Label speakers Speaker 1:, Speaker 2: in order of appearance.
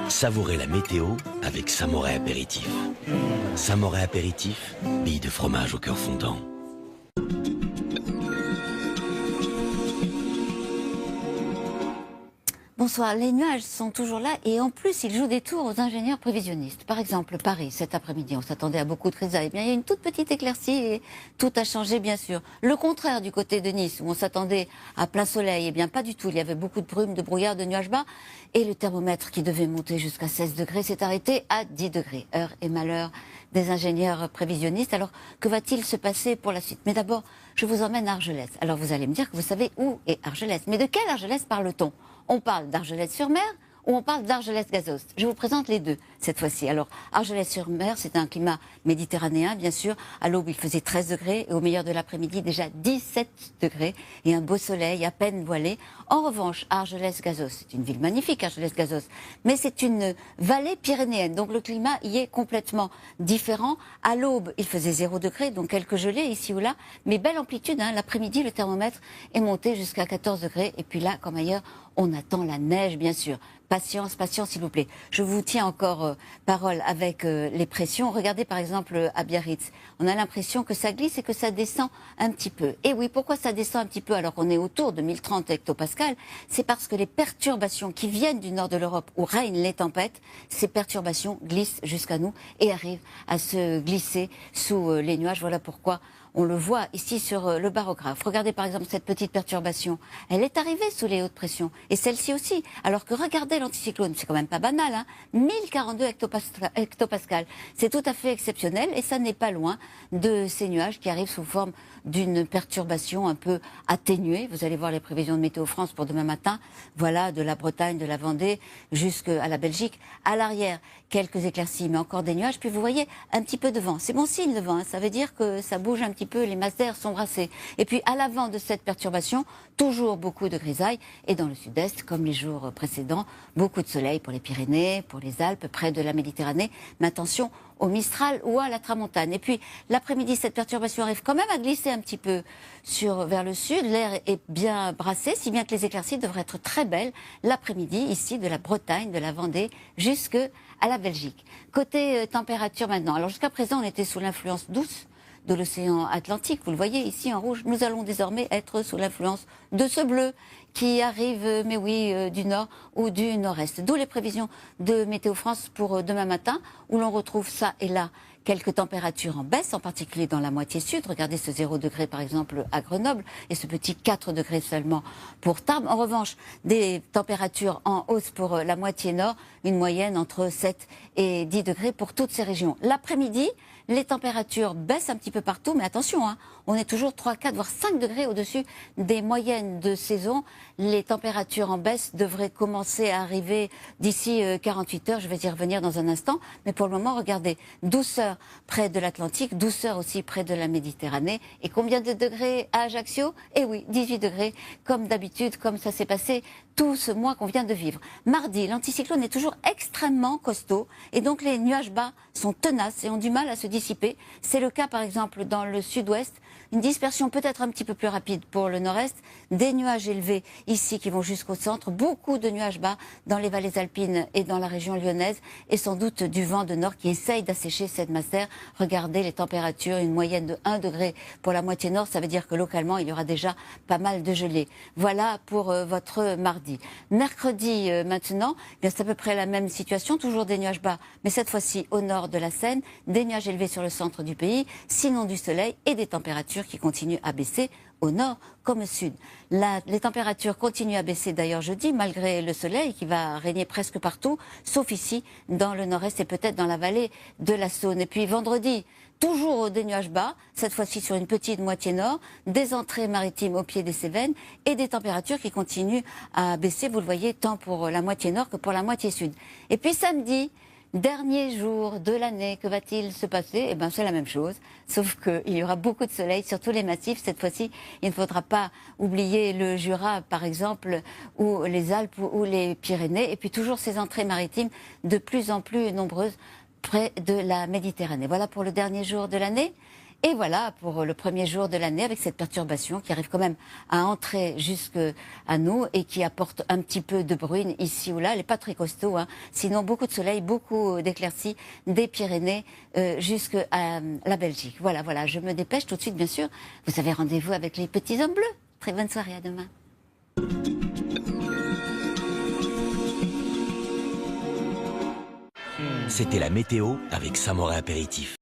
Speaker 1: Savourez la météo avec Samoray Apéritif. Samoray Apéritif, billes de fromage au cœur fondant.
Speaker 2: Bonsoir, les nuages sont toujours là et en plus ils jouent des tours aux ingénieurs prévisionnistes. Par exemple, Paris, cet après-midi, on s'attendait à beaucoup de grisailles. Eh bien, il y a une toute petite éclaircie et tout a changé bien sûr. Le contraire du côté de Nice où on s'attendait à plein soleil, eh bien pas du tout. Il y avait beaucoup de brume, de brouillard, de nuages bas et le thermomètre qui devait monter jusqu'à 16 degrés s'est arrêté à 10 degrés. Heure et malheur des ingénieurs prévisionnistes. Alors, que va-t-il se passer pour la suite? Mais d'abord, je vous emmène à Argelès. Alors, vous allez me dire que vous savez où est Argelès. Mais de quel Argelès parle-t-on? On parle d'Argelès-sur-Mer ou on parle d'Argelès-Gazost? Je vous présente les deux cette fois-ci. Alors, Argelès-sur-Mer, c'est un climat méditerranéen, bien sûr. À l'aube, il faisait 13 degrés et au milieu de l'après-midi, déjà 17 degrés et un beau soleil à peine voilé. En revanche, Argelès-Gazost, c'est une ville magnifique, Argelès-Gazost, mais c'est une vallée pyrénéenne. Donc, le climat y est complètement différent. À l'aube, il faisait 0 degrés, donc quelques gelées ici ou là, mais belle amplitude. L'après-midi, le thermomètre est monté jusqu'à 14 degrés. Et puis là, comme ailleurs, on attend la neige, bien sûr. Patience, patience, s'il vous plaît. Je vous tiens encore parole avec les pressions. Regardez par exemple à Biarritz. On a l'impression que ça glisse et que ça descend un petit peu. Et oui, pourquoi ça descend un petit peu alors qu'on est autour de 1030 hectopascales? C'est parce que les perturbations qui viennent du nord de l'Europe où règnent les tempêtes, ces perturbations glissent jusqu'à nous et arrivent à se glisser sous les nuages. Voilà pourquoi on le voit ici sur le barographe. Regardez par exemple cette petite perturbation. Elle est arrivée sous les hautes pressions. Et celle-ci aussi. Alors que regardez l'anticyclone, c'est quand même pas banal, 1042 hectopascales. C'est tout à fait exceptionnel et ça n'est pas loin de ces nuages qui arrivent sous forme d'une perturbation un peu atténuée. Vous allez voir les prévisions de Météo France pour demain matin. Voilà, de la Bretagne, de la Vendée jusqu'à la Belgique. À l'arrière, quelques éclaircies, mais encore des nuages. Puis vous voyez un petit peu de vent. C'est bon signe le vent, ça veut dire que ça bouge un petit peu, les masses d'air sont brassées. Et puis à l'avant de cette perturbation, toujours beaucoup de grisailles. Et dans le sud-est, comme les jours précédents, beaucoup de soleil pour les Pyrénées, pour les Alpes, près de la Méditerranée. Mais attention au Mistral ou à la Tramontane. Et puis l'après-midi, cette perturbation arrive quand même à glisser un petit peu vers le sud. L'air est bien brassé, si bien que les éclaircies devraient être très belles l'après-midi, ici de la Bretagne, de la Vendée, jusque à la Belgique. Côté température maintenant. Alors jusqu'à présent, on était sous l'influence douce de l'océan Atlantique. Vous le voyez ici en rouge. Nous allons désormais être sous l'influence de ce bleu qui arrive, mais oui, du nord ou du nord-est. D'où les prévisions de Météo France pour demain matin, où l'on retrouve ça et là quelques températures en baisse, en particulier dans la moitié sud. Regardez ce 0 degré par exemple à Grenoble et ce petit 4 degrés seulement pour Tarbes. En revanche, des températures en hausse pour la moitié nord, une moyenne entre 7 et 10 degrés pour toutes ces régions. L'après-midi, les températures baissent un petit peu partout, mais attention, on est toujours 3, 4, voire 5 degrés au-dessus des moyennes de saison. Les températures en baisse devraient commencer à arriver d'ici 48 heures. Je vais y revenir dans un instant. Mais pour le moment, regardez, douceur près de l'Atlantique, douceur aussi près de la Méditerranée. Et combien de degrés à Ajaccio? Eh oui, 18 degrés, comme d'habitude, comme ça s'est passé tout ce mois qu'on vient de vivre. Mardi, l'anticyclone est toujours extrêmement costaud. Et donc les nuages bas sont tenaces et ont du mal à se dissiper. C'est le cas par exemple dans le sud-ouest. Une dispersion peut-être un petit peu plus rapide pour le nord-est, des nuages élevés ici qui vont jusqu'au centre, beaucoup de nuages bas dans les vallées alpines et dans la région lyonnaise et sans doute du vent de nord qui essaye d'assécher cette masse d'air. Regardez les températures, une moyenne de 1 degré pour la moitié nord, ça veut dire que localement il y aura déjà pas mal de gelée. Voilà pour votre mardi. Mercredi maintenant, bien c'est à peu près la même situation, toujours des nuages bas, mais cette fois-ci au nord de la Seine, des nuages élevés sur le centre du pays, sinon du soleil et des températures qui continuent à baisser au nord comme au sud. Les températures continuent à baisser d'ailleurs jeudi, malgré le soleil qui va régner presque partout, sauf ici, dans le nord-est et peut-être dans la vallée de la Saône. Et puis vendredi, toujours des nuages bas, cette fois-ci sur une petite moitié nord, des entrées maritimes au pied des Cévennes et des températures qui continuent à baisser, vous le voyez, tant pour la moitié nord que pour la moitié sud. Et puis samedi, dernier jour de l'année, que va-t-il se passer? Eh bien, c'est la même chose, sauf qu'il y aura beaucoup de soleil sur tous les massifs. Cette fois-ci, il ne faudra pas oublier le Jura, par exemple, ou les Alpes ou les Pyrénées. Et puis toujours ces entrées maritimes de plus en plus nombreuses près de la Méditerranée. Voilà pour le dernier jour de l'année. Et voilà pour le premier jour de l'année avec cette perturbation qui arrive quand même à entrer jusqu'à nous et qui apporte un petit peu de bruine ici ou là. Elle n'est pas très costaud, hein. Sinon beaucoup de soleil, beaucoup d'éclaircies des Pyrénées jusqu'à la Belgique. Voilà, voilà, je me dépêche tout de suite bien sûr. Vous avez rendez-vous avec les petits hommes bleus. Très bonne soirée, à demain.
Speaker 1: C'était la météo avec Samoret Apéritif.